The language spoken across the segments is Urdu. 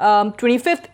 25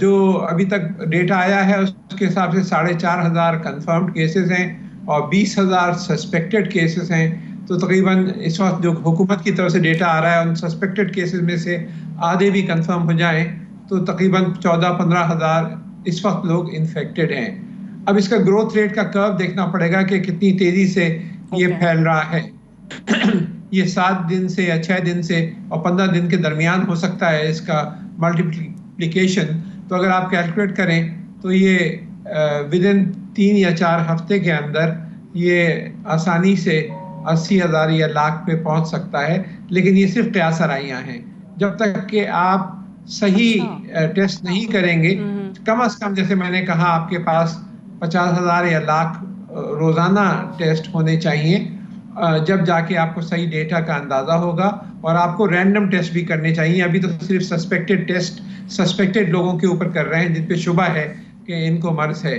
جو ابھی تک ڈیٹا آیا ہے اس کے حساب سے 4,500 کنفرمڈ کیسز ہیں اور 20,000 سسپیکٹڈ کیسز ہیں. تو تقریباً اس وقت جو حکومت کی طرف سے ڈیٹا آ رہا ہے ان سسپیکٹڈ کیسز میں سے آدھے بھی کنفرم ہو جائیں تو تقریباً 14-15,000 اس وقت لوگ انفیکٹڈ ہیں. اب اس کا گروتھ ریٹ کا کرو دیکھنا پڑے گا کہ کتنی تیزی سے یہ پھیل رہا ہے. یہ 7 دن سے یا 6 دن سے اور 15 دن کے درمیان ہو سکتا ہے اس کا ملٹیپلیکیشن. تو اگر آپ کیلکولیٹ کریں تو یہ ودن 3 یا 4 ہفتے کے اندر یہ آسانی سے 80,000 یا لاکھ پہ پہنچ سکتا ہے. لیکن یہ صرف قیاس آرائیاں ہیں. جب تک کہ آپ صحیح ٹیسٹ نہیں کریں گے کم از کم جیسے میں نے کہا آپ کے پاس 50,000 یا لاکھ روزانہ ٹیسٹ ہونے چاہیے جب جا کے آپ کو صحیح ڈیٹا کا اندازہ ہوگا. اور آپ کو رینڈم ٹیسٹ بھی کرنے چاہیے. ابھی تو صرف سسپیکٹڈ ٹیسٹ سسپیکٹڈ لوگوں کے اوپر کر رہے ہیں جن پہ شبہ ہے کہ ان کو مرض ہے.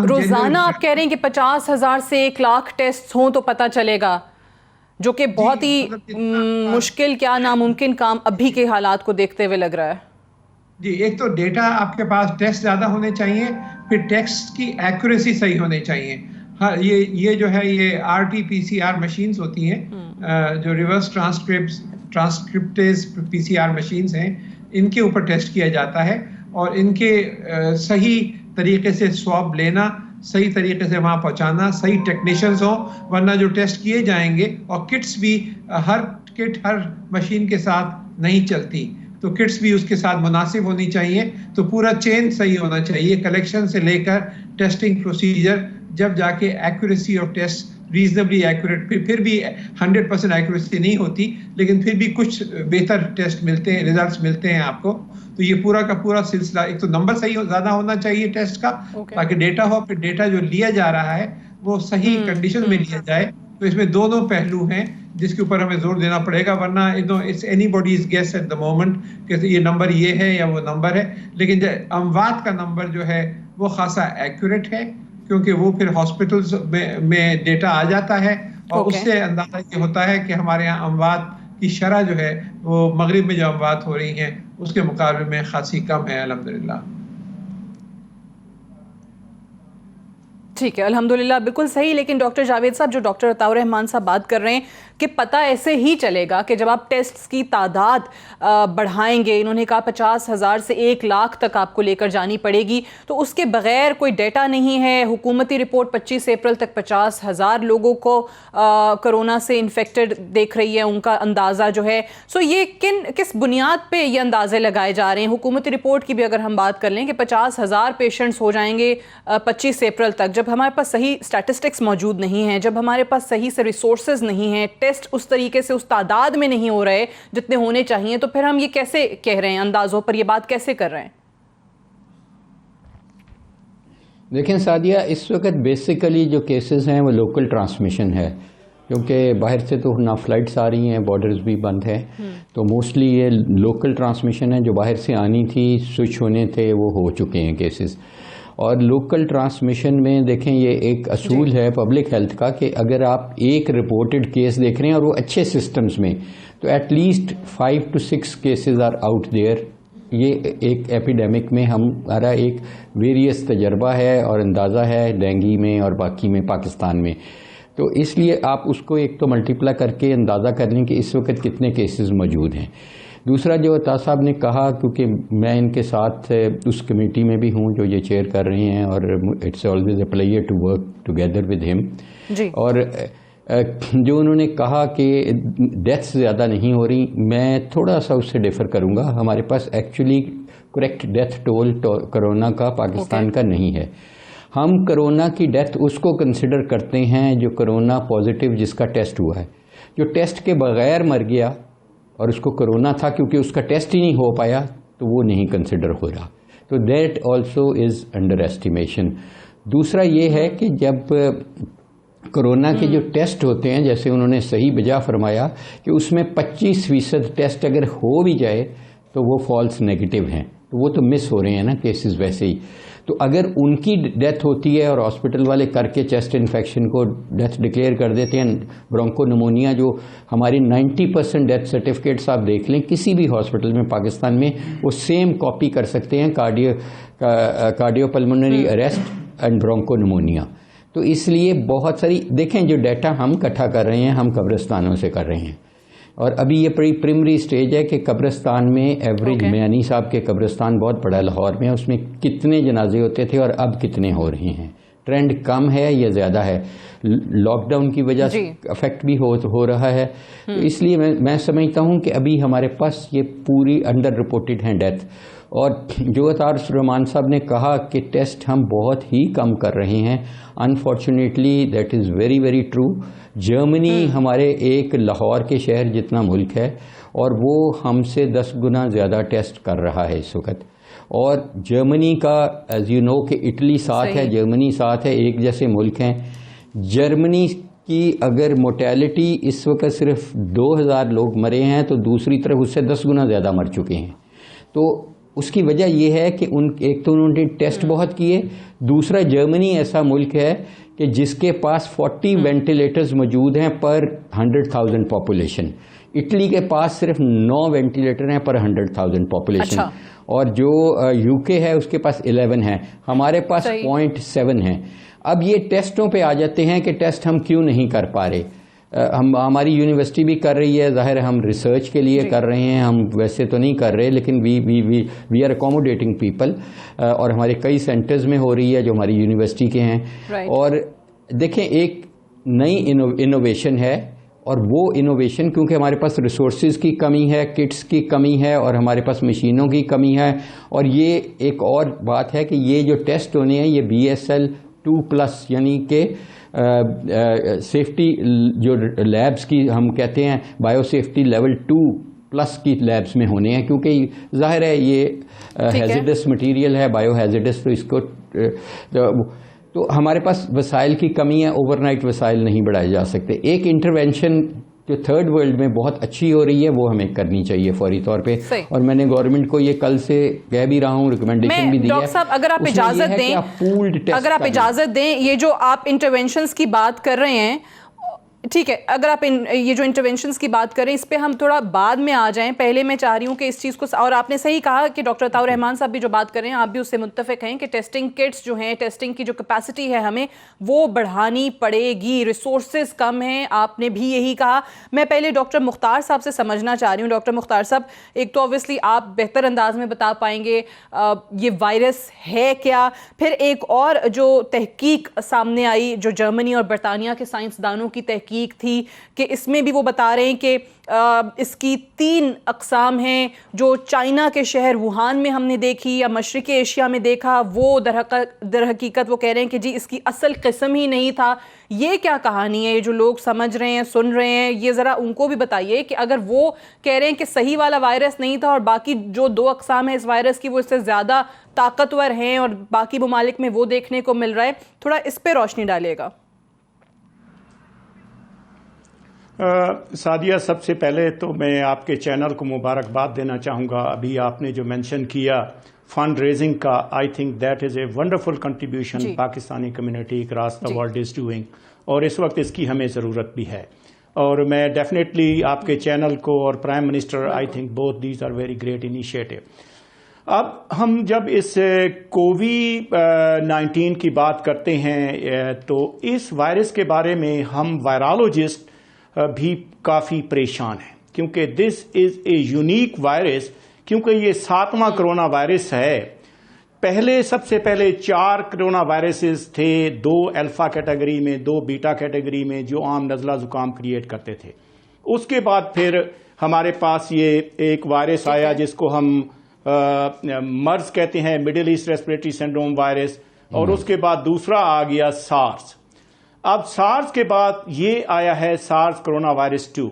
روزانہ آپ کہہ رہے ہیں کہ 50,000 سے 1 لاکھ ٹیسٹ ہوں تو پتہ چلے گا, جو کہ بہت ہی مشکل کیا ناممکن کام ابھی کے حالات کو دیکھتے ہوئے لگ رہا ہے. جی, ایک تو ڈیٹا آپ کے پاس ٹیسٹ زیادہ ہونے چاہیے, پھر ٹیسٹ کی ایکوریسی صحیح ہونی چاہیے. یہ جو ہے یہ RT-PCR مشینز ہوتی ہیں جو ریورس ٹرانسکرپٹیز PCR مشینز ہیں, ان کے اوپر ٹیسٹ کیا جاتا ہے اور ان کے صحیح طریقے سے سواب لینا, صحیح طریقے سے وہاں پہنچانا, صحیح ٹیکنیشینز ہوں, ورنہ جو ٹیسٹ کیے جائیں گے اور کٹس بھی ہر کٹ ہر مشین کے ساتھ نہیں چلتی, تو کٹس بھی اس کے ساتھ مناسب ہونی چاہیے. تو پورا چین صحیح ہونا چاہیے کلیکشن سے لے کر ٹیسٹنگ پروسیجر, جب جا کے accuracy of test reasonably accurate. پھر بھی 100% ایکوریسی نہیں ہوتی لیکن پھر بھی کچھ بہتر ٹیسٹ ملتے ہیں, ریزلٹس ملتے ہیں آپ کو. تو یہ پورا کا پورا سلسلہ, ایک تو نمبر صحیح زیادہ ہونا چاہیے ٹیسٹ کا تاکہ ڈیٹا ہو, پھر ڈیٹا جو لیا جا رہا ہے وہ صحیح کنڈیشن میں لیا جائے. تو اس میں دونوں پہلو ہیں جس کے اوپر ہمیں زور دینا پڑے گا, ورنہ it's anybody's guess at the moment کہ یہ نمبر یہ ہے یا وہ نمبر ہے. لیکن اموات کا نمبر جو ہے وہ خاصا ایکوریٹ ہے کیونکہ وہ پھر ہاسپٹلز میں ڈیٹا آ جاتا ہے اور اس سے اندازہ یہ ہوتا ہے کہ ہمارے یہاں اموات کی شرح جو ہے وہ مغرب میں جو اموات ہو رہی ہیں اس کے مقابلے میں خاصی کم ہے الحمدللہ. ٹھیک ہے, الحمدللہ, بالکل صحیح. لیکن ڈاکٹر جاوید صاحب, جو ڈاکٹر عطاء الرحمان صاحب بات کر رہے ہیں کہ پتہ ایسے ہی چلے گا کہ جب آپ ٹیسٹس کی تعداد بڑھائیں گے, انہوں نے کہا 50,000 سے 1 لاکھ تک آپ کو لے کر جانی پڑے گی, تو اس کے بغیر کوئی ڈیٹا نہیں ہے. حکومتی رپورٹ 25 اپریل تک 50,000 لوگوں کو کرونا سے انفیکٹڈ دیکھ رہی ہے, ان کا اندازہ جو ہے. سو یہ کس بنیاد پہ یہ اندازے لگائے جا رہے ہیں؟ حکومتی رپورٹ کی بھی اگر ہم بات کر لیں کہ 50,000 پیشنٹس ہو جائیں گے 25 اپریل تک, جب ہمارے پاس صحیح اسٹیٹسٹکس موجود نہیں ہیں, جب ہمارے پاس صحیح سے ریسورسز نہیں ہیں, ٹیسٹ اس طریقے سے اس تعداد میں نہیں ہو رہے جتنے ہونے چاہیے, تو پھر ہم یہ کیسے کہہ رہے ہیں, اندازوں پر یہ بات کیسے کر رہے ہیں؟ دیکھیں سعدیہ, اس وقت بیسیکلی جو کیسز ہیں وہ لوکل ٹرانسمیشن ہے, کیونکہ باہر سے تو نہ فلائٹس آ رہی ہیں, بارڈرز بھی بند ہیں, تو موسٹلی یہ لوکل ٹرانسمیشن ہے. جو باہر سے آنی تھی, سوئچ ہونے تھے, وہ ہو چکے ہیں کیسز. اور لوکل ٹرانسمیشن میں دیکھیں یہ ایک اصول ہے پبلک ہیلتھ کا کہ اگر آپ ایک رپورٹڈ کیس دیکھ رہے ہیں اور وہ اچھے سسٹمز میں, تو at least 5 to 6 cases are out there. یہ ایک ایپیڈیمک میں ہمارا ایک ویریس تجربہ ہے اور اندازہ ہے ڈینگی میں اور باقی میں پاکستان میں. تو اس لیے آپ اس کو ایک تو ملٹیپلائی کر کے اندازہ کر لیں کہ اس وقت کتنے کیسز موجود ہیں. دوسرا جو عطا صاحب نے کہا, کیونکہ میں ان کے ساتھ اس کمیٹی میں بھی ہوں جو یہ چیئر کر رہے ہیں, اور it's always a player to work together with ہم. اور جو انہوں نے کہا کہ ڈیتھس زیادہ نہیں ہو رہی, میں تھوڑا سا اس سے ڈیفر کروں گا. ہمارے پاس actually correct death toll corona کا پاکستان کا نہیں ہے. ہم کرونا کی ڈیتھ اس کو کنسیڈر کرتے ہیں جو کرونا پازیٹیو جس کا ٹیسٹ ہوا ہے. جو ٹیسٹ کے بغیر مر گیا اور اس کو کرونا تھا کیونکہ اس کا ٹیسٹ ہی نہیں ہو پایا, تو وہ نہیں کنسیڈر ہو رہا. تو that also is under estimation. دوسرا یہ ہے کہ جب کرونا کے جو ٹیسٹ ہوتے ہیں, جیسے انہوں نے صحیح بجا فرمایا کہ اس میں 25% ٹیسٹ اگر ہو بھی جائے تو وہ فالس نیگیٹو ہیں, تو وہ تو مس ہو رہے ہیں نا کیسز ویسے ہی. تو اگر ان کی ڈیتھ ہوتی ہے اور ہاسپٹل والے کر کے چیسٹ انفیکشن کو ڈیتھ ڈکلیئر کر دیتے ہیں, برونکو نمونیا جو ہماری 90% ڈیتھ سرٹیفکیٹس آپ دیکھ لیں کسی بھی ہاسپٹل میں پاکستان میں, وہ سیم کاپی کر سکتے ہیں cardiopulmonary arrest and bronchopneumonia. تو اس لیے بہت ساری دیکھیں جو ڈیٹا ہم اکٹھا کر رہے ہیں ہم قبرستانوں سے کر رہے ہیں, اور ابھی یہ پریمری سٹیج ہے کہ قبرستان میں ایوریج میانی صاحب کے قبرستان بہت بڑا لاہور میں, اس میں کتنے جنازے ہوتے تھے اور اب کتنے ہو رہے ہیں, ٹرینڈ کم ہے یا زیادہ ہے, لاک ڈاؤن کی وجہ سے افیکٹ بھی ہو رہا ہے. تو اس لیے میں سمجھتا ہوں کہ ابھی ہمارے پاس یہ پوری انڈر رپورٹڈ ہیں ڈیتھ. اور جو عطار الرحمان صاحب نے کہا کہ ٹیسٹ ہم بہت ہی کم کر رہے ہیں, unfortunately that is very very true. Germany ہمارے ایک لاہور کے شہر جتنا ملک ہے اور وہ ہم سے 10 گنا زیادہ ٹیسٹ کر رہا ہے اس وقت. اور جرمنی کا ایز یو نو کہ اٹلی ساتھ ہے, جرمنی ساتھ ہے, ایک جیسے ملک ہیں. جرمنی کی اگر موٹیلٹی اس وقت صرف 2000 لوگ مرے ہیں تو دوسری طرف اس سے 10 گنا زیادہ مر چکے ہیں. تو اس کی وجہ یہ ہے کہ ایک تو انہوں نے ٹیسٹ بہت کیے, دوسرا جرمنی ایسا ملک ہے کہ جس کے پاس 40 وینٹیلیٹرز موجود ہیں پر 100,000 پاپولیشن. اٹلی کے پاس صرف 9 وینٹیلیٹر ہیں پر 100,000 پاپولیشن. اور جو یو کے ہے اس کے پاس 11 ہیں, ہمارے پاس 0.7 ہیں. اب یہ ٹیسٹوں پہ آ جاتے ہیں کہ ٹیسٹ ہم کیوں نہیں کر پا رہے. ہماری یونیورسٹی بھی کر رہی ہے, ظاہر ہے ہم ریسرچ کے لیے کر رہے ہیں, ہم ویسے تو نہیں کر رہے, لیکن وی آر اکوموڈیٹنگ پیپل, اور ہمارے کئی سینٹرز میں ہو رہی ہے جو ہماری یونیورسٹی کے ہیں. اور دیکھیں ایک نئی انوویشن ہے, اور وہ انوویشن کیونکہ ہمارے پاس ریسورسز کی کمی ہے, کٹس کی کمی ہے, اور ہمارے پاس مشینوں کی کمی ہے. اور یہ ایک اور بات ہے کہ یہ جو ٹیسٹ ہونے ہیں یہ BSL 2+ یعنی کہ سیفٹی جو لیبس کی ہم کہتے ہیں بایو سیفٹی لیول 2+ کی لیبس میں ہونے ہیں, کیونکہ ظاہر ہے یہ ہیزیڈس مٹیریل ہے, بایو ہیزیڈس, تو اس کو تو ہمارے پاس وسائل کی کمی ہے, اوور نائٹ وسائل نہیں بڑھائے جا سکتے. ایک انٹرونشن جو تھرڈ ورلڈ میں بہت اچھی ہو رہی ہے وہ ہمیں کرنی چاہیے فوری طور پہ, اور میں نے گورنمنٹ کو یہ کل سے کہہ بھی رہا ہوں, ریکمنڈیشن بھی دی ہے. ڈاکٹر صاحب اگر آپ اجازت دیں, یہ جو آپ انٹرونشنز کی بات کر رہے ہیں, ٹھیک ہے, اگر آپ یہ جو انٹرونشنز کی بات کریں اس پہ ہم تھوڑا بعد میں آ جائیں. پہلے میں چاہ رہی ہوں کہ اس چیز کو, اور آپ نے صحیح کہا کہ ڈاکٹر عطاء الرحمان صاحب بھی جو بات کر رہے ہیں آپ بھی اس سے متفق ہیں کہ ٹیسٹنگ کٹس جو ہیں, ٹیسٹنگ کی جو کیپیسٹی ہے ہمیں وہ بڑھانی پڑے گی, ریسورسز کم ہیں, آپ نے بھی یہی کہا. میں پہلے ڈاکٹر مختار صاحب سے سمجھنا چاہ رہی ہوں. ڈاکٹر مختار صاحب, ایک تو اوبویسلی آپ بہتر انداز میں بتا پائیں گے یہ وائرس ہے کیا, پھر ایک اور جو تحقیق سامنے آئی جو جرمنی اور برطانیہ کے سائنسدانوں کی تحقیق تھی کہ اس میں بھی وہ بتا رہے ہیں کہ اس کی 3 اقسام ہیں, جو چائنا کے شہر ووہان میں ہم نے دیکھی یا مشرقی ایشیا میں دیکھا, وہ در حقیقت وہ کہہ رہے ہیں کہ جی اس کی اصل قسم ہی نہیں تھا. یہ کیا کہانی ہے, یہ جو لوگ سمجھ رہے ہیں, سن رہے ہیں, یہ ذرا ان کو بھی بتائیے کہ اگر وہ کہہ رہے ہیں کہ صحیح والا وائرس نہیں تھا اور باقی جو 2 اقسام ہیں اس وائرس کی وہ اس سے زیادہ طاقتور ہیں اور باقی ممالک میں وہ دیکھنے کو مل رہا ہے, تھوڑا اس پہ روشنی ڈالیے گا. سعدیہ, سب سے پہلے تو میں آپ کے چینل کو مبارکباد دینا چاہوں گا. ابھی آپ نے جو مینشن کیا فنڈ ریزنگ کا, I think that is a wonderful contribution Pakistani community across the world is doing, اور اس وقت اس کی ہمیں ضرورت بھی ہے. اور میں ڈیفینیٹلی آپ کے چینل کو اور prime minister, I think both these are very great initiative. اب ہم جب اس کووڈ-19 کی بات کرتے ہیں تو اس وائرس کے بارے میں ہم وائرالوجسٹ بھی کافی پریشان ہیں, کیونکہ دس از اے یونیک وائرس, کیونکہ یہ 7واں کرونا وائرس ہے. پہلے سب سے پہلے 4 کرونا وائرسز تھے, 2 الفا کیٹیگری میں, 2 بیٹا کیٹیگری میں, جو عام نزلہ زکام کریٹ کرتے تھے. اس کے بعد پھر ہمارے پاس یہ ایک وائرس آیا جس کو ہم مرض کہتے ہیں, Middle East respiratory syndrome virus, اور اس کے بعد دوسرا آ گیا سارس. اب سارس کے بعد یہ آیا ہے سارس کرونا وائرس 2.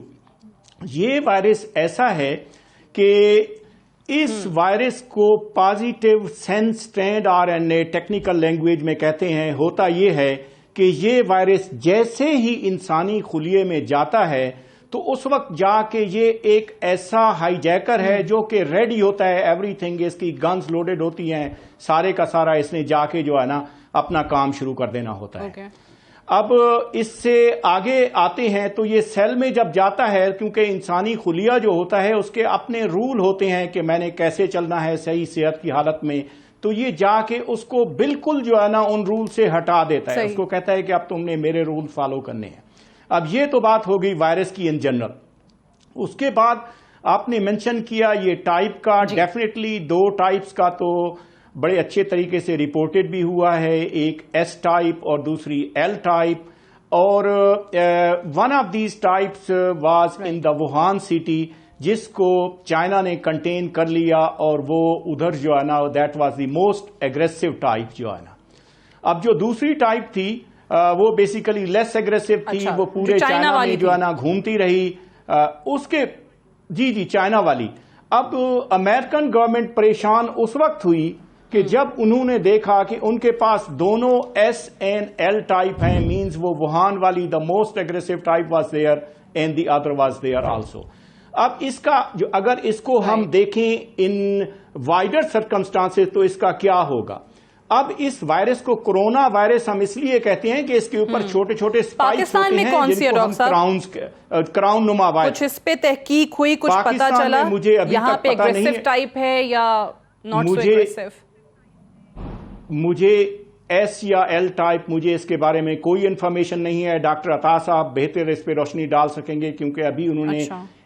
یہ وائرس ایسا ہے کہ اس وائرس کو positive sense strand RNA technical language میں کہتے ہیں. ہوتا یہ ہے کہ یہ وائرس جیسے ہی انسانی خلیے میں جاتا ہے تو اس وقت جا کے یہ ایک ایسا ہائی جیکر ہے جو کہ ریڈی ہوتا ہے ایوری تھنگ، اس کی گنز لوڈڈ ہوتی ہیں، سارے کا سارا اس نے جا کے جو ہے نا اپنا کام شروع کر دینا ہوتا ہے. اب اس سے آگے آتے ہیں تو یہ سیل میں جب جاتا ہے، کیونکہ انسانی خلیہ جو ہوتا ہے اس کے اپنے رول ہوتے ہیں کہ میں نے کیسے چلنا ہے صحیح صحت کی حالت میں، تو یہ جا کے اس کو بالکل جو ہے نا ان رول سے ہٹا دیتا ہے. اس کو کہتا ہے کہ اب تم نے میرے رول فالو کرنے ہیں. اب یہ تو بات ہو گئی وائرس کی ان جنرل. اس کے بعد آپ نے مینشن کیا یہ ٹائپ کا، ڈیفینیٹلی 2 ٹائپس کا تو بڑے اچھے طریقے سے رپورٹڈ بھی ہوا ہے، ایک ایس ٹائپ اور دوسری ایل ٹائپ. اور one of these types was in the Wuhan city, جس کو چائنا نے کنٹین کر لیا، اور وہ ادھر جو ہے نا that was the most aggressive type جو ہے نا. اب جو دوسری ٹائپ تھی وہ بیسیکلی لیس ایگریسو تھی، وہ پورے چائنا میں جو ہے نا گھومتی رہی. اس کے جی چائنا والی. اب امریکن گورنمنٹ پریشان اس وقت ہوئی کہ جب انہوں نے دیکھا کہ ان کے پاس دونوں ایس اینڈ ایل ٹائپ ہیں، مینز وہ ووہان والی the most aggressive type was there and the other was there also. اب اس کا جو اگر اس کو ہم دیکھیں ان وائڈر سرکمسٹانسز تو اس کا کیا ہوگا. اب اس وائرس کو کرونا وائرس ہم اس لیے کہتے ہیں کہ اس کے اوپر چھوٹے چھوٹے اسپائکس ہوتے ہیں جن کو ہم کراؤن نما وائرس. کچھ اس پہ تحقیق ہوئی، کچھ پتا چلا یہاں پہ ایگریسو ٹائپ ہے یا ناٹ سو ایگریسو؟ مجھے ایس یا ایل ٹائپ مجھے اس کے بارے میں کوئی انفارمیشن نہیں ہے. ڈاکٹر عطا صاحب بہتر اس پہ روشنی ڈال سکیں گے، کیونکہ ابھی انہوں نے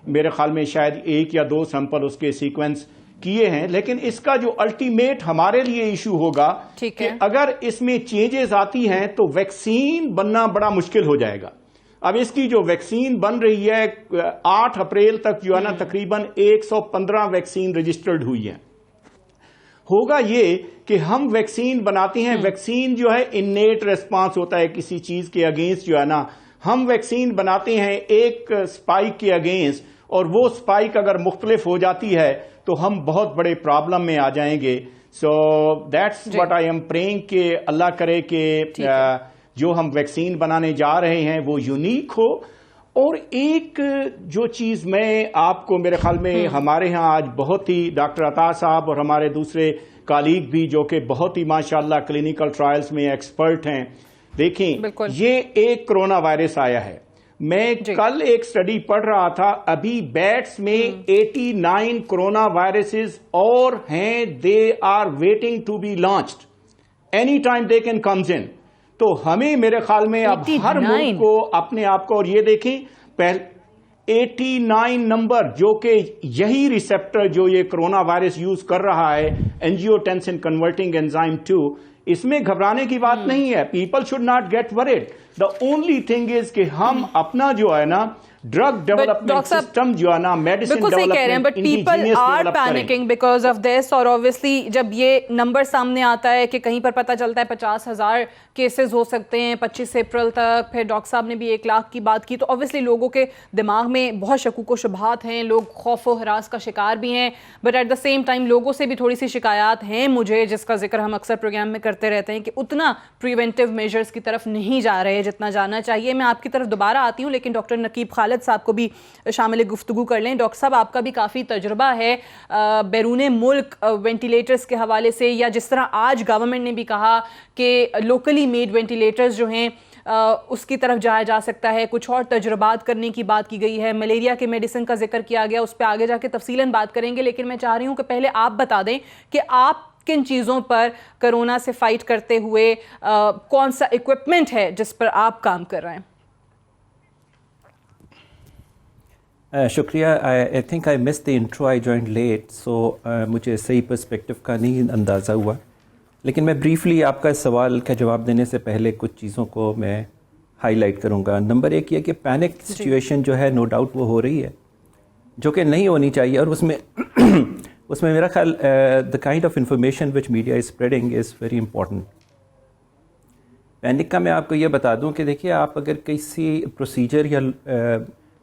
میرے خیال میں شاید 1 یا 2 سیمپل اس کے سیکوینس کیے ہیں. لیکن اس کا جو الٹیمیٹ ہمارے لیے ایشو ہوگا کہ اگر اس میں چینجز آتی ہیں تو ویکسین بننا بڑا مشکل ہو جائے گا. اب اس کی جو ویکسین بن رہی ہے 8 اپریل تک جو ہے نا تقریباً 115 ویکسین رجسٹرڈ ہوئی ہیں. ہوگا یہ کہ ہم ویکسین بناتے ہیں، ویکسین جو ہے انیٹ ریسپانس ہوتا ہے کسی چیز کے اگینسٹ جو ہے نا. ہم ویکسین بناتے ہیں ایک سپائک کے اگینسٹ، اور وہ سپائک اگر مختلف ہو جاتی ہے تو ہم بہت بڑے پرابلم میں آ جائیں گے. So that's what I am praying کہ اللہ کرے کہ جو ہم ویکسین بنانے جا رہے ہیں وہ یونیک ہو. اور ایک جو چیز میں آپ کو میرے خیال میں ہمارے ہاں آج بہت ہی ڈاکٹر عطا صاحب اور ہمارے دوسرے کالیگ بھی جو کہ بہت ہی ماشاءاللہ کلینکل ٹرائلز میں ایکسپرٹ ہیں، دیکھیں یہ ایک کرونا وائرس آیا ہے. میں کل ایک سٹڈی پڑھ رہا تھا، ابھی بیٹس میں 89 کرونا وائرسز اور ہیں، they are waiting to be launched, any time they can comes in. تو ہمیں میرے خیال میں اب ہر ملک کو اپنے آپ کو، اور یہ دیکھیں 89 نمبر جو کہ یہی ریسپٹر جو یہ کرونا وائرس یوز کر رہا ہے اینجیوٹینسن کنورٹنگ انزائم 2، اس میں گھبرانے کی بات نہیں ہے. People should not get worried. The only thing is کہ ہم اپنا جو ہے نا ڈرگ ڈیولپمنٹ سسٹم جو ہے نا medicine development, but people are panicking because of this. اور اوبویسلی جب یہ نمبر سامنے آتا ہے کہ کہیں پر پتہ چلتا ہے 50,000 کیسز ہو سکتے ہیں 25 اپریل تک، پھر ڈاکٹر صاحب نے بھی 1 لاکھ کی بات کی، تو اوبویسلی لوگوں کے دماغ میں بہت شکوک و شبہات ہیں، لوگ خوف و ہراس کا شکار بھی ہیں. But at the same time لوگوں سے بھی تھوڑی سی شکایات ہیں مجھے، جس کا ذکر ہم اکثر پروگرام میں کرتے رہتے ہیں، کہ اتنا پریونٹیو میجرز کی طرف نہیں جا رہے جتنا جانا چاہیے. میں آپ کی طرف دوبارہ آتی ہوں، لیکن ڈاکٹر نقیب خالد صاحب کو بھی شامل گفتگو کر لیں. ڈاکٹر صاحب آپ کا بھی کافی تجربہ ہے بیرون ملک وینٹیلیٹرز کے حوالے سے، یا جس طرح آج گورنمنٹ نے بھی کہا کہ لوکلی میڈ وینٹیلیٹرز جو ہیں اس کی طرف جایا جا سکتا ہے. کچھ اور تجربات کرنے کی بات کی گئی ہے، ملیریا کے میڈیسن کا ذکر کیا گیا، اس پہ آگے جا کے تفصیلاً بات کریں گے. لیکن میں چاہ رہی ہوں کہ پہلے آپ بتا دیں کہ آپ کن چیزوں پر کرونا سے فائٹ کرتے ہوئے کون سا ایکوپمنٹ ہے جس پر آپ کام کر رہے ہیں. شکریہ. I think I miss the intro, I joined late, so مجھے صحیح پرسپیکٹو کا نہیں اندازہ ہوا. لیکن میں بریفلی آپ کا سوال کا جواب دینے سے پہلے کچھ چیزوں کو میں ہائی لائٹ کروں گا. نمبر 1 یہ کہ پینک سچویشن جو ہے نو ڈاؤٹ وہ ہو رہی ہے، جو کہ نہیں ہونی چاہیے. اور اس میں میرا خیال the kind of information which media is spreading is very important. Panic کا میں آپ کو یہ بتا دوں کہ دیکھیے، آپ اگر کسی پروسیجر یا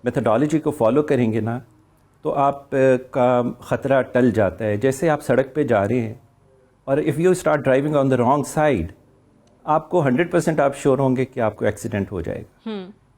میتھڈالوجی کو فالو کریں گے نا تو آپ کا خطرہ ٹل جاتا ہے. جیسے آپ سڑک پہ جا رہے ہیں اور if you start driving on the wrong side, آپ کو 100% آپ شیور ہوں گے کہ آپ کو ایکسیڈنٹ ہو جائے گا.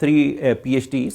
3 PhDs,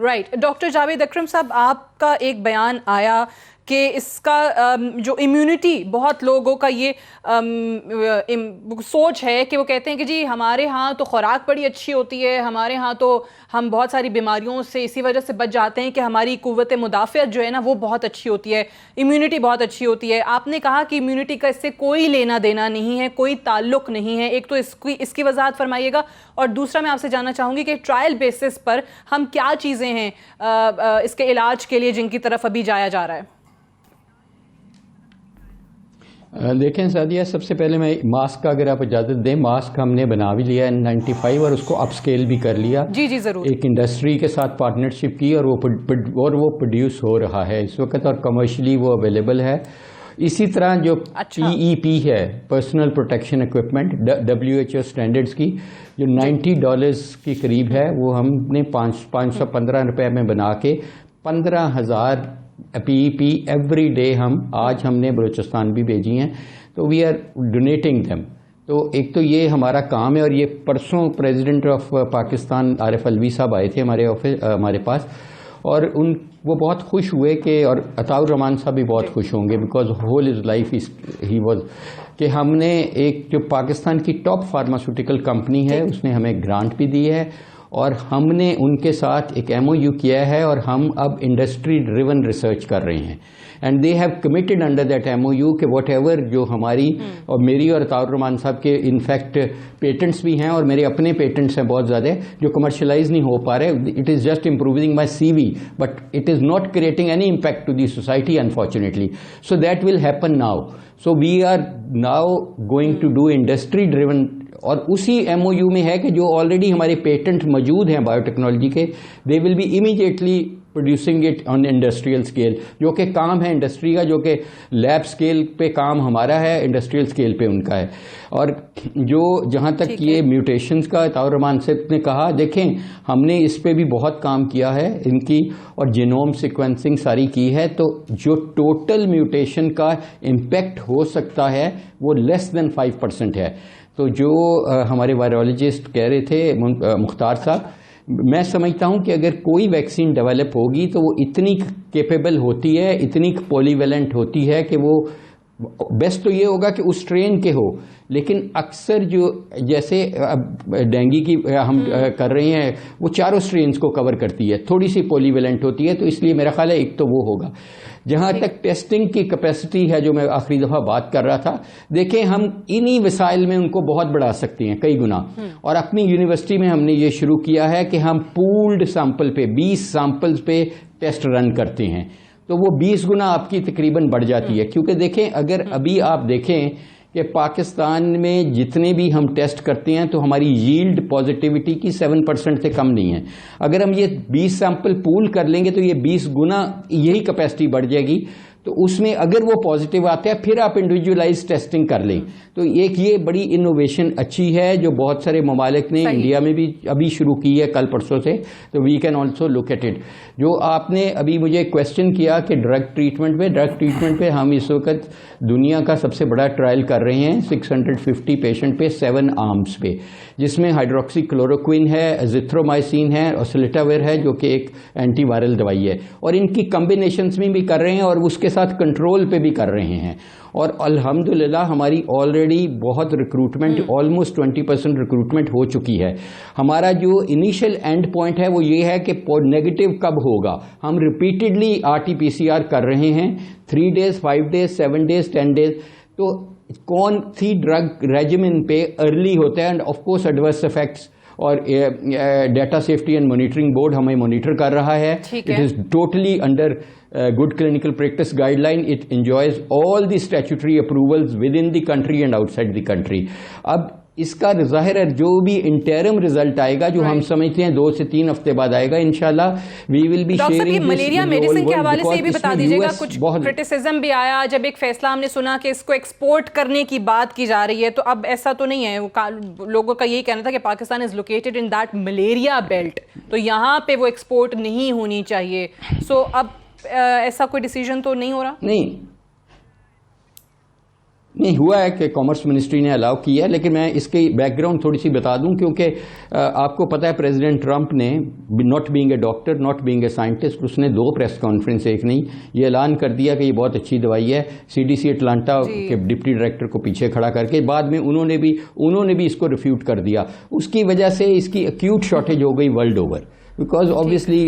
رائٹ. ڈاکٹر جاوید اکرم صاحب، آپ کا ایک بیان آیا کہ اس کا جو امیونٹی، بہت لوگوں کا یہ سوچ ہے کہ وہ کہتے ہیں کہ جی ہمارے ہاں تو خوراک بڑی اچھی ہوتی ہے، ہمارے ہاں تو ہم بہت ساری بیماریوں سے اسی وجہ سے بچ جاتے ہیں کہ ہماری قوت مدافعت جو ہے نا وہ بہت اچھی ہوتی ہے، امیونٹی بہت اچھی ہوتی ہے. آپ نے کہا کہ امیونٹی کا اس سے کوئی لینا دینا نہیں ہے، کوئی تعلق نہیں ہے. ایک تو اس کی وضاحت فرمائیے گا، اور دوسرا میں آپ سے جاننا چاہوں گی کہ ٹرائل بیسس پر ہم کیا چیزیں ہیں اس کے علاج کے لیے جن کی طرف ابھی جایا جا رہا ہے؟ دیکھیں سعدیہ، سب سے پہلے میں ماسک کا اگر آپ اجازت دیں، ماسک ہم نے بنا بھی لیا N95 اور اس کو اپ اسکیل بھی کر لیا. جی ضرور. ایک انڈسٹری کے ساتھ پارٹنرشپ کی اور وہ پروڈیوس ہو رہا ہے اس وقت اور کمرشلی وہ اویلیبل ہے. اسی طرح جو PEP ہے، personal protection equipment, WHO standards کی جو $90 کے قریب ہے، وہ ہم نے 515 روپے میں بنا کے 15,000 PEP ایوری ڈے آج ہم نے بلوچستان بھی بھیجی ہیں. تو وی آر ڈونیٹنگ دیم. تو ایک تو یہ ہمارا کام ہے، اور یہ پرسوں پریزیڈنٹ آف پاکستان عارف الوی صاحب آئے تھے ہمارے پاس، اور وہ بہت خوش ہوئے کہ، اور عطاء الرحمان صاحب بھی بہت خوش ہوں گے because whole his life he was, کہ ہم نے ایک جو پاکستان کی ٹاپ فارماسیوٹیکل کمپنی ہے اس نے ہمیں گرانٹ بھی دی ہے، اور ہم نے ان کے ساتھ ایک MOU کیا ہے، اور ہم اب انڈسٹری ڈریون ریسرچ کر رہے ہیں. And they have committed under that MOU کہ واٹ ایور جو ہماری اور میری اور عطاء الرحمان صاحب کے انفیکٹ پیٹنٹس بھی ہیں، اور میرے اپنے پیٹنٹس ہیں بہت زیادہ جو کمرشلائز نہیں ہو پا رہے. It is just improving my CV but it is not creating any impact to the society unfortunately. So that will happen now. So we are now going to do industry driven, اور اسی MOU میں ہے کہ جو آلریڈی ہمارے پیٹنٹ موجود ہیں بایو ٹیکنالوجی کے، they will be immediately producing it on industrial scale, جو کہ کام ہے انڈسٹری کا، جو کہ لیب اسکیل پہ کام ہمارا ہے، انڈسٹریل اسکیل پہ ان کا ہے. اور جو جہاں تک یہ میوٹیشنز کا عطاء الرحمان صاحب نے کہا، دیکھیں ہم نے اس پہ بھی بہت کام کیا ہے ان کی، اور جینوم سیکوینسنگ ساری کی ہے. تو جو ٹوٹل میوٹیشن کا امپیکٹ ہو سکتا ہے وہ لیس دین 5% ہے. تو جو ہمارے وائرولوجسٹ کہہ رہے تھے مختار صاحب، میں سمجھتا ہوں کہ اگر کوئی ویکسین ڈیولپ ہوگی تو وہ اتنی کیپیبل ہوتی ہے، اتنی پولی ویلنٹ ہوتی ہے کہ وہ بیسٹ تو یہ ہوگا کہ اس ٹرین کے ہو. لیکن اکثر جو جیسے اب ڈینگی کی ہم کر رہے ہیں، وہ چاروں سٹرینز کو کور کرتی ہے، تھوڑی سی پولی ویلنٹ ہوتی ہے. تو اس لیے میرا خیال ہے ایک تو وہ ہوگا. جہاں تک ٹیسٹنگ کی کیپیسٹی ہے، جو میں آخری دفعہ بات کر رہا تھا، دیکھیں ہم انہی وسائل میں ان کو بہت بڑھا سکتے ہیں کئی گنا. اور اپنی یونیورسٹی میں ہم نے یہ شروع کیا ہے کہ ہم پولڈ سیمپل پہ 20 سیمپلز پہ ٹیسٹ رن کرتے ہیں. تو وہ 20 گنا آپ کی تقریباً بڑھ جاتی ہے. کیونکہ دیکھیں اگر ابھی آپ دیکھیں کہ پاکستان میں جتنے بھی ہم ٹیسٹ کرتے ہیں تو ہماری ییلڈ پازیٹیوٹی کی 7% سے کم نہیں ہے. اگر ہم یہ 20 سیمپل پول کر لیں گے تو یہ 20 گنا یہی کیپیسٹی بڑھ جائے گی. تو اس میں اگر وہ پازیٹیو آتا ہے پھر آپ انڈیویجولائز ٹیسٹنگ کر لیں. تو ایک یہ بڑی انوویشن اچھی ہے جو بہت سارے ممالک نے انڈیا میں بھی ابھی شروع کی ہے کل پرسوں سے. تو we can also look at it. جو آپ نے ابھی مجھے کویشچن کیا کہ ڈرگ ٹریٹمنٹ پہ ہم اس وقت دنیا کا سب سے بڑا ٹرائل کر رہے ہیں 650 پیشنٹ پہ 7 آرمز پہ، جس میں ہائیڈروکسی کلوروکوئن ہے، ازیتھرومائسین ہے، اور سلیٹاویر ہے جو کہ ایک اینٹی وائرل دوائی ہے. اور ان کی کمبینیشنز میں بھی کر رہے ہیں اور اس کے ساتھ کنٹرول پہ بھی کر رہے ہیں. اور الحمدللہ ہماری آلریڈی بہت ریکروٹمنٹ، آلموسٹ 20% ریکروٹمنٹ ہو چکی ہے. ہمارا جو انیشیل اینڈ پوائنٹ ہے وہ یہ ہے کہ نیگیٹو کب ہوگا. ہم ریپیٹڈلی RT-PCR کر رہے ہیں 3 days 5 days 7 days 10 days. تو کون سی ڈرگ ریجیمن پہ ارلی ہوتا ہے. And of course adverse effects اور data safety and monitoring board ہمیں مانیٹر کر رہا ہے. It is totally under good clinical practice guideline. It enjoys all the statutory approvals within the country and outside the country. اب اس کا ظاہر ہے جو بھی انٹرم رزلٹ آئے گا جو ہم سمجھتے ہیں 2 سے 3 ہفتے بعد آئے گا انشاءاللہ. We will be sharing this. Malaria medicine کے حوالے سے یہ بھی بتا دیجیے گا، کچھ کرٹیسزم بھی آیا جب ایک فیصلہ ہم نے سنا کہ اس کو ایکسپورٹ کرنے کی بات کی جا رہی ہے. تو اب ایسا تو نہیں ہے، لوگوں کا یہی کہنا تھا کہ Pakistan is located in that malaria belt, تو یہاں پہ وہ ایکسپورٹ نہیں ہونی چاہیے. سو اب ایسا کوئی ڈیسیژن تو نہیں ہو رہا؟ نہیں نہیں ہوا ہے کہ کامرس منسٹری نے الاؤ کیا ہے، لیکن میں اس کی بیک گراؤنڈ تھوڑی سی بتا دوں، کیونکہ آپ کو پتہ ہے پریزیڈنٹ ٹرمپ نے not being a doctor, not being a scientist, اس نے 2 پریس کانفرنس، ایک نہیں، یہ اعلان کر دیا کہ یہ بہت اچھی دوائی ہے، CDC اٹلانٹا کے ڈپٹی ڈائریکٹر کو پیچھے کھڑا کر کے، بعد میں انہوں نے بھی اس کو ریفیوٹ کر دیا. اس کی وجہ سے اس کی ایکیوٹ شارٹیج ہو گئی ورلڈ اوور، بیکاز obviously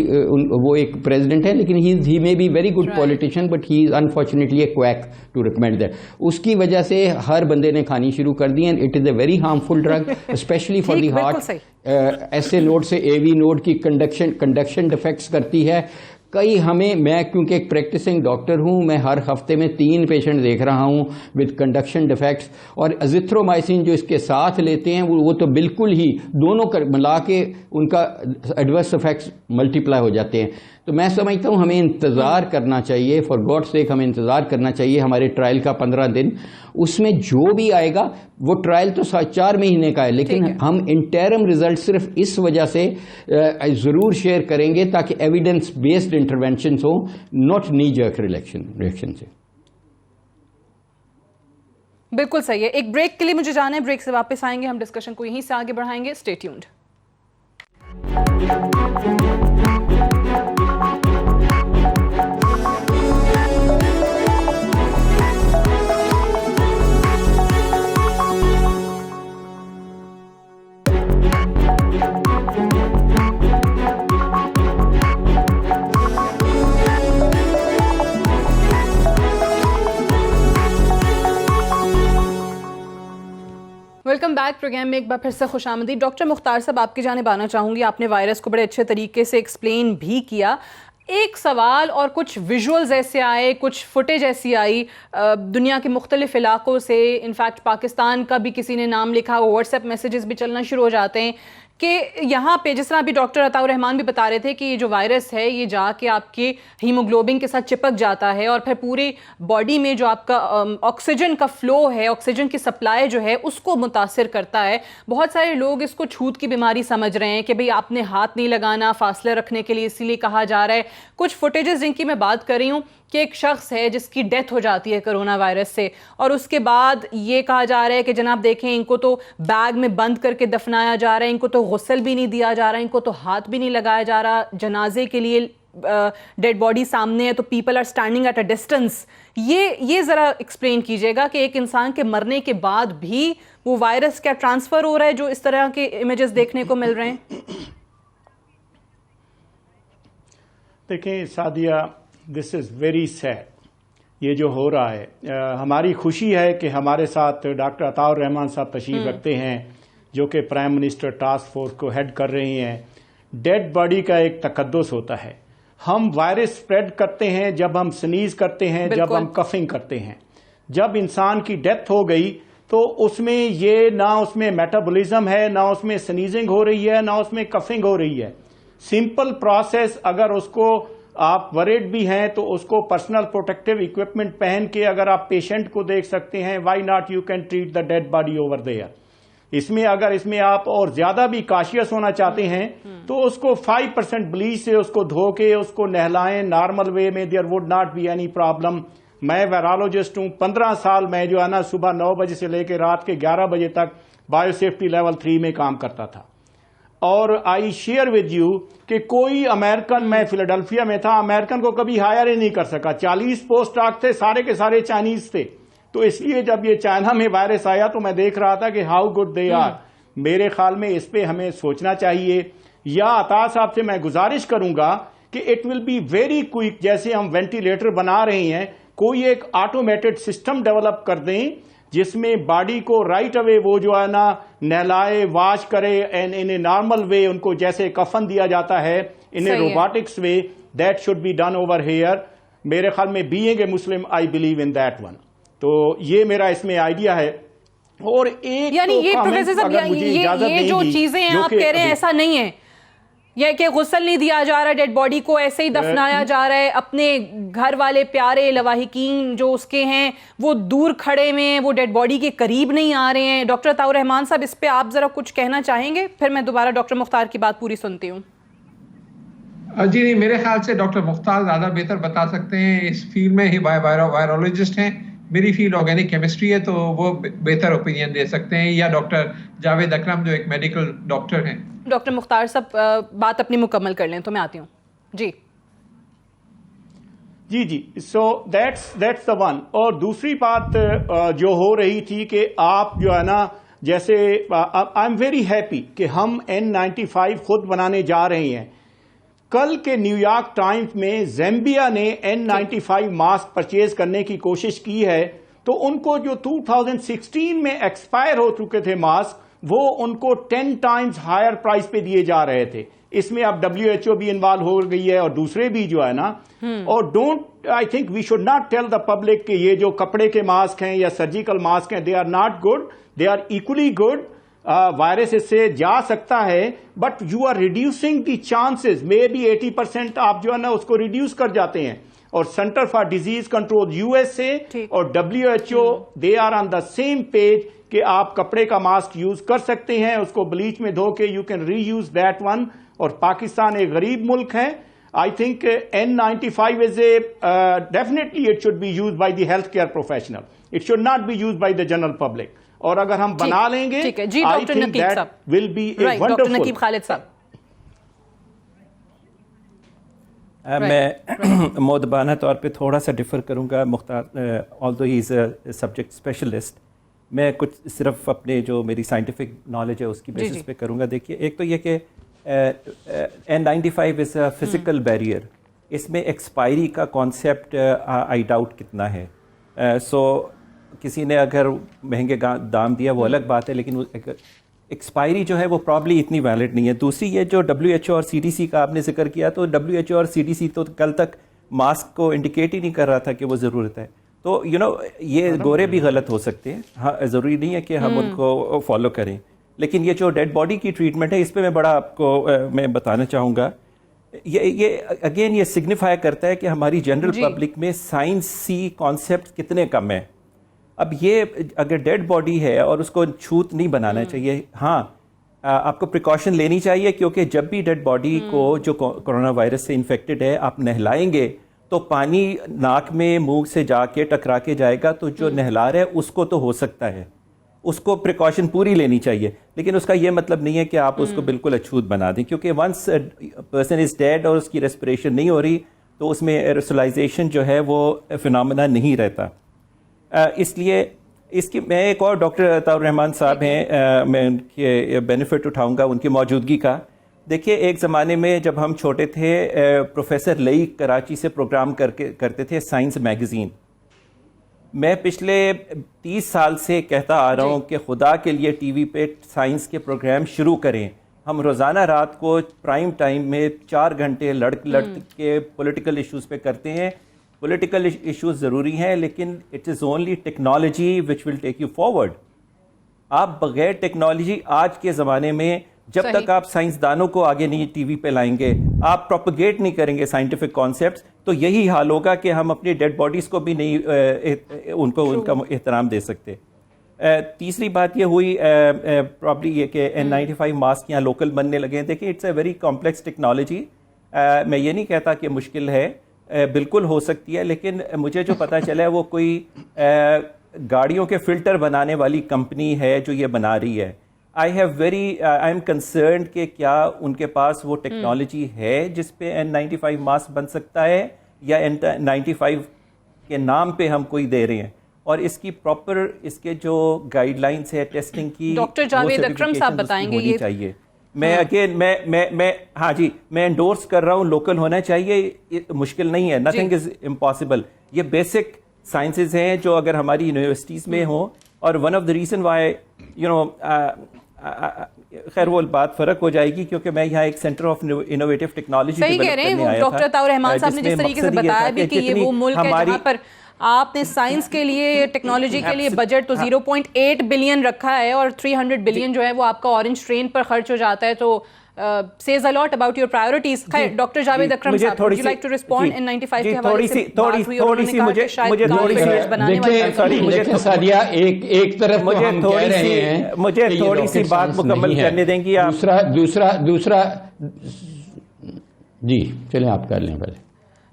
وہ ایک پریزیڈنٹ ہے، لیکن he may be very good politician but he is unfortunately a quack to recommend that. اس کی وجہ سے ہر بندے نے کھانی شروع کر دی، and it is a very harmful drug especially for the heart. ایسے نوڈ سے AV نوڈ کی کنڈکشن ڈیفیکٹس کرتی ہے. میں کیونکہ ایک پریکٹسنگ ڈاکٹر ہوں، میں ہر ہفتے میں 3 پیشنٹ دیکھ رہا ہوں وتھ کنڈکشن ڈیفیکٹس، اور ازیتھرومائسن جو اس کے ساتھ لیتے ہیں وہ تو بالکل ہی دونوں ملا کے ان کا ایڈورس افیکٹس ملٹیپلائی ہو جاتے ہیں. تو میں سمجھتا ہوں ہمیں انتظار کرنا چاہیے، فار گاڈ سیک ہمیں انتظار کرنا چاہیے ہمارے ٹرائل کا 15 دن. اس میں جو بھی آئے گا وہ ٹرائل تو 4 مہینے کا ہے، لیکن ہم انٹرم ریزلٹ صرف اس وجہ سے ضرور شیئر کریں گے تاکہ ایویڈنس بیسڈ انٹرونشنز ہوں، ناٹ نی جرک ریئیکشن سے. بالکل صحیح ہے. ایک بریک کے لیے مجھے جانا ہے، بریک سے واپس آئیں گے، ہم ڈسکشن کو یہیں سے آگے بڑھائیں گے. Stay tuned. Welcome back. Programme میں ایک بار پھر سے خوش آمدید. ڈاکٹر مختار صاحب، آپ کی جانب آنا چاہوں گی. آپ نے وائرس کو بڑے اچھے طریقے سے ایکسپلین بھی کیا. ایک سوال اور کچھ ویژولز ایسے آئے، کچھ فوٹیج ایسی آئی دنیا کے مختلف علاقوں سے، انفیکٹ پاکستان کا بھی کسی نے نام لکھا، واٹس ایپ میسیجز بھی چلنا شروع ہو جاتے ہیں کہ یہاں پہ جس طرح ابھی ڈاکٹر عطاء الرحمان بھی بتا رہے تھے کہ یہ جو وائرس ہے یہ جا کے آپ کے ہیموگلوبن کے ساتھ چپک جاتا ہے اور پھر پوری باڈی میں جو آپ کا آکسیجن کا فلو ہے، آکسیجن کی سپلائی جو ہے اس کو متاثر کرتا ہے. بہت سارے لوگ اس کو چھوت کی بیماری سمجھ رہے ہیں کہ بھئی آپ نے ہاتھ نہیں لگانا، فاصلے رکھنے کے لیے اسی لیے کہا جا رہا ہے. کچھ فوٹیجز جن کی میں بات کر رہی ہوں کہ ایک شخص ہے جس کی ڈیتھ ہو جاتی ہے کرونا وائرس سے، اور اس کے بعد یہ کہا جا رہا ہے کہ جناب دیکھیں ان کو تو بیگ میں بند کر کے دفنایا جا رہا ہے، ان کو تو غسل بھی نہیں دیا جا رہا ہے، ان کو تو ہاتھ بھی نہیں لگایا جا رہا، جنازے کے لیے ڈیڈ باڈی سامنے ہے تو people are standing at a distance. یہ ذرا ایکسپلین کیجیے گا کہ ایک انسان کے مرنے کے بعد بھی وہ وائرس کیا ٹرانسفر ہو رہا ہے جو اس طرح کے امیجز دیکھنے کو مل رہے ہیں. دیکھیں سعدیہ، دس از ویری سیڈ. یہ جو ہو رہا ہے، ہماری خوشی ہے کہ ہمارے ساتھ ڈاکٹر عطاء الرحمان صاحب تشریف رکھتے ہیں جو کہ پرائم منسٹر ٹاسک فورس کو ہیڈ کر رہے ہیں. ڈیڈ باڈی کا ایک تقدس ہوتا ہے. ہم وائرس اسپریڈ کرتے ہیں جب ہم سنیز کرتے ہیں، جب ہم کفنگ کرتے ہیں. جب انسان کی ڈیتھ ہو گئی تو اس میں یہ نہ اس میں میٹابولزم ہے، نہ اس میں سنیزنگ ہو رہی ہے، نہ اس میں کفنگ ہو رہی ہے. Simple process. اگر اس کو آپ ورڈ بھی ہیں تو اس کو پرسنل پروٹیکٹیو اکوپمنٹ پہن کے اگر آپ پیشنٹ کو دیکھ سکتے ہیں، why not you can treat the dead body over there. اگر اس میں آپ اور زیادہ بھی کاشیس ہونا چاہتے ہیں تو اس کو 5% بلیچ سے اس کو دھو کے اس کو نہلائیں نارمل وے میں. There would not be any problem. میں وائرالوجسٹ ہوں. 15 سال میں جو ہے نا صبح 9 بجے سے لے کے رات کے 11 بجے تک بایو سیفٹی لیول 3 میں کام کرتا تھا. اور آئی شیئر ود یو کہ کوئی امریکن، میں فیلاڈلفیا میں تھا، امریکن کو کبھی ہائر ہی نہیں کر سکا. 40 پوسٹ ڈاک تھے، سارے کے سارے چائنیز تھے. تو اس لیے جب یہ چائنا میں وائرس آیا تو میں دیکھ رہا تھا کہ ہاؤ گڈ دے آر. میرے خیال میں اس پہ ہمیں سوچنا چاہیے. یا عطا صاحب سے میں گزارش کروں گا کہ it will be very quick. جیسے ہم وینٹیلیٹر بنا رہے ہیں، کوئی ایک آٹومیٹڈ سسٹم ڈیولپ کر دیں جس میں باڈی کو رائٹ اوے وہ جو ہے نا نہلائے، واش کرے ان اے نارمل وے. ان کو جیسے کفن دیا جاتا ہے in a robotics way. That should be done over here. میرے خیال میں being a Muslim I believe in that one. تو یہ میرا اس میں آئیڈیا ہے. اور ایک یعنی یہ جو چیزیں آپ کہہ رہے ہیں ایسا نہیں ہے یہ کہ غسل نہیں دیا جا رہا، ڈیڈ باڈی کو ایسے ہی دفنایا جا رہا ہے، اپنے گھر والے پیارے لواحقین جو اس کے ہیں وہ دور کھڑے ہوئے، وہ ڈیڈ باڈی کے قریب نہیں آ رہے ہیں. ڈاکٹر عطاء الرحمان صاحب اس پہ آپ ذرا کچھ کہنا چاہیں گے؟ پھر میں دوبارہ ڈاکٹر مختار کی بات پوری سنتی ہوں. جی نہیں، میرے خیال سے ڈاکٹر مختار زیادہ بہتر بتا سکتے ہیں. اس فیلڈ میں ہی وائرولوجسٹ ہیں. میری فیلڈ آرگینک کیمسٹری ہے تو وہ بہتر اوپینین دے سکتے ہیں, یا ڈاکٹر جاوید اکرم جو ایک میڈیکل ڈاکٹر ہیں. ڈاکٹر مختار صاحب بات اپنی مکمل کر لیں تو میں آتی ہوں. جی سو دیٹس دا ون. اور دوسری بات جو ہو رہی تھی کہ آپ جو ہے نا, جیسے آئی ایم ویری ہیپی کہ ہم N95 خود بنانے جا رہے ہیں. کل کے نیو یارک ٹائمز میں زیمبیا نے N95 ماسک پرچیز کرنے کی کوشش کی ہے, تو ان کو جو 2016 میں ایکسپائر ہو چکے تھے ماسک, وہ ان کو 10 ٹائمز ہائر پرائز پہ دیے جا رہے تھے. اس میں اب WHO بھی انوالو ہو گئی ہے اور دوسرے بھی جو ہے نا. اور I think we should not tell the public کہ یہ جو کپڑے کے ماسک ہیں یا سرجیکل ماسک ہیں, they are not good, they are equally good. Virus اس سے جا سکتا ہے, but you are reducing the chances, maybe 80% آپ جو ہے نا اس کو ریڈیوس کر جاتے ہیں. اور Center for Disease Control USA اور WHO they are on the same page کہ آپ کپڑے کا ماسک یوز کر سکتے ہیں, اس کو بلیچ میں دھو کے you can reuse that one. اور پاکستان ایک غریب ملک ہے. I think N95 is definitely it should be used by the healthcare professional. It should not be used by the general public. اور اگر ہم بنا لیں گے, I think that will be a wonderful. Doctor Naqeeb Khalid صاحب. میں مودبانہ طور پہ تھوڑا سا ڈفر کروں گا مختار, although he is a subject specialist. میں کچھ صرف اپنے جو میری سائنٹیفک نالج ہے اس کی بیسس پہ کروں گا. دیکھیے, ایک تو یہ کہ N95 is a physical barrier. اس میں ایکسپائری کا کانسیپٹ آئی ڈاؤٹ کتنا ہے. سو کسی نے اگر مہنگے دام دیا وہ الگ بات ہے, لیکن ایکسپائری جو ہے وہ پرابلی اتنی ویلڈ نہیں ہے. دوسری یہ جو WHO اور CDC کا آپ نے ذکر کیا, تو WHO اور CDC تو کل تک ماسک کو انڈیکیٹ ہی نہیں کر رہا تھا کہ وہ ضرورت ہے. تو یہ گورے بھی غلط ہو سکتے ہیں, ہاں ضروری نہیں ہے کہ ہم ان کو فالو کریں. لیکن یہ جو ڈیڈ باڈی کی ٹریٹمنٹ ہے, اس پہ میں بڑا آپ کو میں بتانا چاہوں گا. یہ اگین یہ سگنیفائی کرتا ہے کہ ہماری جنرل پبلک میں سائنسی کانسیپٹ کتنے کم ہیں. اب یہ اگر ڈیڈ باڈی ہے اور اس کو چھوت نہیں بنانا چاہیے. ہاں آپ کو پریکاشن لینی چاہیے, کیونکہ جب بھی ڈیڈ باڈی کو جو کرونا وائرس سے انفیکٹڈ ہے آپ نہلائیں گے تو پانی ناک میں منہ سے جا کے ٹکرا کے جائے گا, تو جو نہلا رہا ہے اس کو تو ہو سکتا ہے, اس کو پریکاشن پوری لینی چاہیے. لیکن اس کا یہ مطلب نہیں ہے کہ آپ اس کو بالکل اچھوت بنا دیں, کیونکہ ونس پرسن از ڈیڈ اور اس کی ریسپریشن نہیں ہو رہی تو اس میں ایروسولائزیشن جو ہے وہ فینامنا نہیں رہتا. اس لیے اس کی میں ایک اور ڈاکٹر عطاء الرحمان صاحب ہیں, میں ان کے بینیفٹ اٹھاؤں گا ان کی موجودگی کا. دیکھیے, ایک زمانے میں جب ہم چھوٹے تھے, پروفیسر لئی کراچی سے پروگرام کرتے تھے سائنس میگزین. میں پچھلے 30 سال سے کہتا آ رہا ہوں کہ خدا کے لیے ٹی وی پہ سائنس کے پروگرام شروع کریں. ہم روزانہ رات کو پرائم ٹائم میں 4 گھنٹے لڑ کے پولیٹیکل ایشوز پہ کرتے ہیں. پولیٹیکل ایشوز ضروری ہیں, لیکن it is only technology which will take you forward. آپ بغیر ٹیکنالوجی آج کے زمانے میں جب تک آپ سائنسدانوں کو آگے نہیں ٹی وی پہ لائیں گے, آپ پروپیگیٹ نہیں کریں گے سائنٹیفک کانسیپٹس, تو یہی حال ہوگا کہ ہم اپنی ڈیڈ باڈیز کو بھی نہیں ان کا احترام دے سکتے. تیسری بات یہ ہوئی پرابلی یہ کہ N95 ماسک یہاں لوکل بننے لگے ہیں. دیکھیں, it's a very complex technology. میں یہ نہیں کہتا کہ مشکل ہے, بالکل ہو سکتی ہے, لیکن مجھے جو پتہ چلا ہے وہ کوئی گاڑیوں کے فلٹر بنانے والی کمپنی ہے جو یہ بنا رہی ہے. آئی ایم کنسرنڈ کہ کیا ان کے پاس وہ ٹیکنالوجی ہے جس پہ N95 ماسک بن سکتا ہے, یا N95 کے نام پہ ہم کوئی دے رہے ہیں. اور اس کی پراپر اس کے جو گائیڈ لائنس ہے ٹیسٹنگ کی, ڈاکٹر جاوید اکرم صاحب بتائیں گے یہ چاہیے. میں اگین میں ہاں جی میں انڈورس کر رہا ہوں, لوکل ہونا چاہیے, مشکل نہیں ہے, نتھنگ از امپاسبل. یہ بیسک سائنسز ہیں جو اگر ہماری یونیورسٹیز میں ہوں, اور one of the reason why خیر وہ بات فرق ہو جائے گی, کیونکہ میں یہاں ایک سینٹر آف انوویٹو ٹیکنالوجی صحیح کہہ رہے ہیں. ڈاکٹر عطاء الرحمان صاحب نے جس طریقے سے بتایا بھی کہ یہ وہ ملک ہے جہاں پر آپ نے سائنس کے لیے ٹیکنالوجی کے لیے بجٹ تو 0.8 بلین رکھا ہے, اور 300 بلین جو ہے وہ آپ کا اورنج ٹرین پر خرچ ہو جاتا ہے, تو says a lot about your priorities. خیر ڈاکٹر جاوید اکرم صاحب, would you like to respond? N95 کے حوالے سے بات ہوئی اور انہوں نے کہا کہ شاید کارپوریٹس بنانے والی دیکھیں سعدیہ, ایک طرف ہم کہہ رہے ہیں, مجھے تھوڑی سی بات مکمل کرنے دیں گی آپ. دوسرا جی چلیں آپ کر لیں پہلے.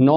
9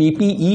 PPE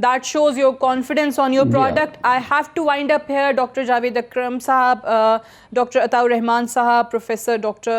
that shows your confidence on your product. I have to wind up here. Dr. Javed Akram sahab, Dr. Ataur Rahman sahab, Professor Dr.